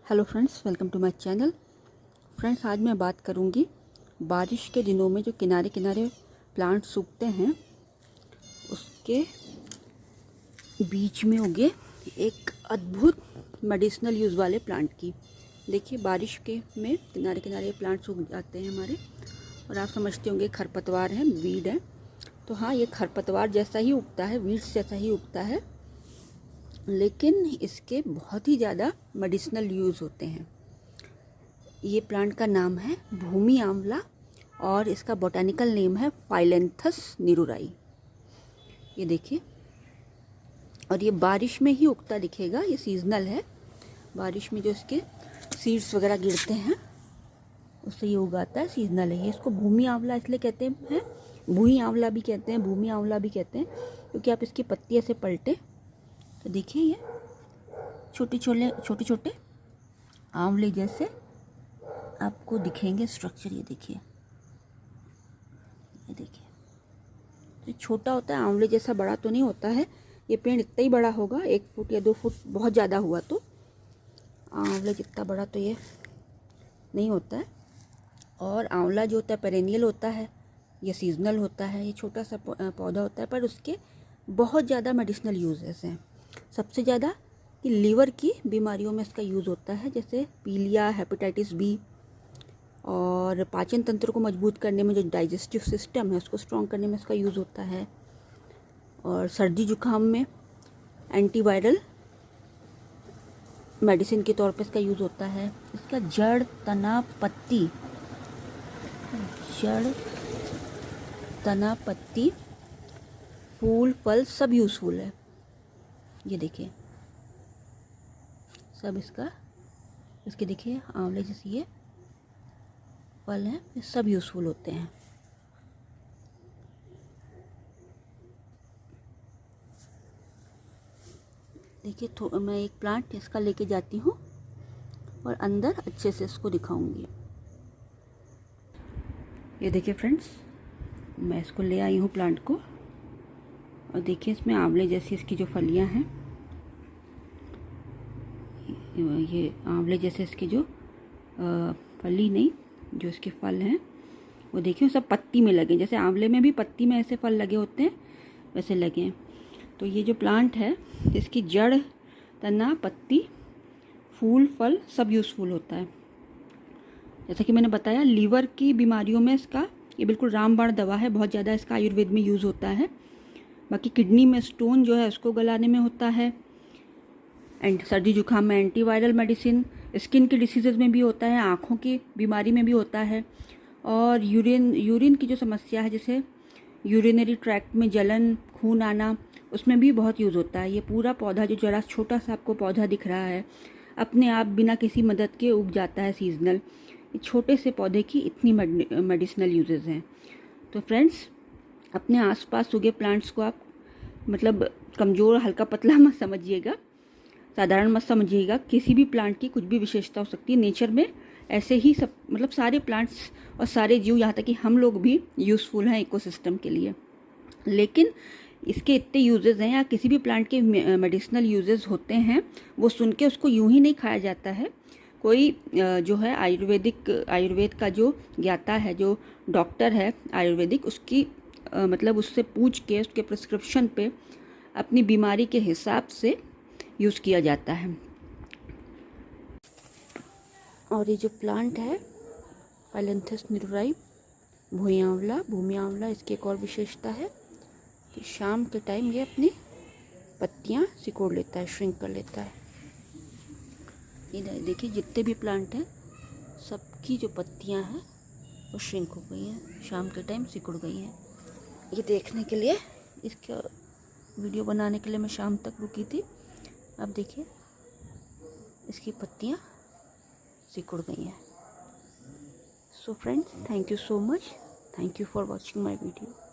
Hello friends, welcome to my channel. Friends, आज मैं बात करूंगी बारिश के दिनों में जो किनारे किनारे प्लांट सूखते हैं उसके बीच में उगे एक अद्भुत मेडिसिनल यूज़ वाले प्लांट की। देखिए, बारिश के में किनारे किनारे प्लांट सूख जाते हैं हमारे, और आप समझते होंगे खरपतवार है, वीड है। तो हाँ, ये खरपतवार जैसा ही उगता है, वीड्स जैसा ही उगता है, लेकिन इसके बहुत ही ज़्यादा मेडिसिनल यूज़ होते हैं। ये प्लांट का नाम है भूमि आंवला और इसका बॉटेनिकल नेम है फाइलेंथस निरूराई। ये देखिए, और ये बारिश में ही उगता दिखेगा। ये सीजनल है, बारिश में जो इसके सीड्स वगैरह गिरते हैं उससे ये उगाता है, सीजनल है। ये इसको भूमि आंवला इसलिए कहते हैं, भूमि आंवला भी कहते हैं, भूमि आंवला भी कहते हैं, क्योंकि आप इसकी पत्ती ऐसे पलटे तो देखिए ये छोटे छोटे आंवले जैसे आपको दिखेंगे स्ट्रक्चर। ये देखिए, तो छोटा होता है, आंवले जैसा बड़ा तो नहीं होता है। ये पेड़ इतना ही बड़ा होगा, 1 फुट या 2 फुट बहुत ज़्यादा हुआ तो। आंवले जितना बड़ा तो ये नहीं होता है। और आंवला जो होता है पेरेनियल होता है, ये सीजनल होता है। ये छोटा सा पौधा होता है, पर उसके बहुत ज़्यादा मेडिसिनल यूजेस हैं। सबसे ज़्यादा कि लीवर की बीमारियों में इसका यूज़ होता है, जैसे पीलिया, हेपेटाइटिस बी, और पाचन तंत्र को मजबूत करने में, जो डाइजेस्टिव सिस्टम है उसको स्ट्रॉन्ग करने में इसका यूज़ होता है। और सर्दी जुकाम में एंटीवायरल मेडिसिन के तौर पे इसका यूज़ होता है। इसका जड़, तना, पत्ती, फूल, फल सब यूज़फुल है। ये देखिए, सब इसके देखिए आंवले जैसे ये फल हैं, ये सब यूज़फुल होते हैं। देखिए, तो मैं एक प्लांट इसका लेके जाती हूँ और अंदर अच्छे से इसको दिखाऊंगी। ये देखिए फ्रेंड्स, मैं इसको ले आई हूँ प्लांट को, और देखिए इसमें आंवले जैसी इसकी जो फलियाँ हैं, ये आंवले जैसे इसकी जो फली नहीं, जो इसके फल हैं वो देखिए सब पत्ती में लगे, जैसे आंवले में भी पत्ती में ऐसे फल लगे होते हैं वैसे लगे हैं। तो ये जो प्लांट है इसकी जड़, तना, पत्ती, फूल, फल सब यूज़फुल होता है। जैसा कि मैंने बताया, लीवर की बीमारियों में इसका ये बिल्कुल रामबाण दवा है। बहुत ज़्यादा इसका आयुर्वेद में यूज़ होता है। बाकी किडनी में स्टोन जो है उसको गलाने में होता है। एंड सर्दी जुकाम में एंटीवायरल मेडिसिन, स्किन के डिसीज़ में भी होता है, आँखों की बीमारी में भी होता है, और यूरिन की जो समस्या है, जैसे यूरिनरी ट्रैक्ट में जलन, खून आना, उसमें भी बहुत यूज़ होता है। ये पूरा पौधा जो जरा छोटा सा आपको पौधा दिख रहा है, अपने आप बिना किसी मदद के उग जाता है, सीजनल। छोटे से पौधे की इतनी मेडिसिनल यूजेस हैं। तो फ्रेंड्स, अपने आसपास उगे प्लांट्स को आप मतलब कमज़ोर, हल्का पतला मत समझिएगा, साधारण मत समझिएगा। किसी भी प्लांट की कुछ भी विशेषता हो सकती है। नेचर में ऐसे ही सब मतलब सारे प्लांट्स और सारे जीव, यहाँ तक कि हम लोग भी यूज़फुल हैं इकोसिस्टम के लिए। लेकिन इसके इतने यूजेस हैं, या किसी भी प्लांट के मेडिसिनल यूजेस होते हैं, वो सुन के उसको यूं ही नहीं खाया जाता है। कोई जो है आयुर्वेद का जो ज्ञाता है, जो डॉक्टर है आयुर्वेदिक, उसकी मतलब उससे पूछ के उसके प्रिस्क्रिप्शन पे अपनी बीमारी के हिसाब से यूज़ किया जाता है। और ये जो प्लांट है फाइलेंथस निरूराई, भूमि आंवला, इसकी एक और विशेषता है कि शाम के टाइम ये अपनी पत्तियां सिकोड़ लेता है, श्रिंक कर लेता है। ये देखिए, जितने भी प्लांट हैं सबकी जो पत्तियां हैं वो श्रिंक हो गई हैं, शाम के टाइम सिकुड़ गई हैं। ये देखने के लिए, इसका वीडियो बनाने के लिए मैं शाम तक रुकी थी। अब देखिए इसकी पत्तियां सिकुड़ गई हैं। So friends, thank you so much, thank you for watching my video.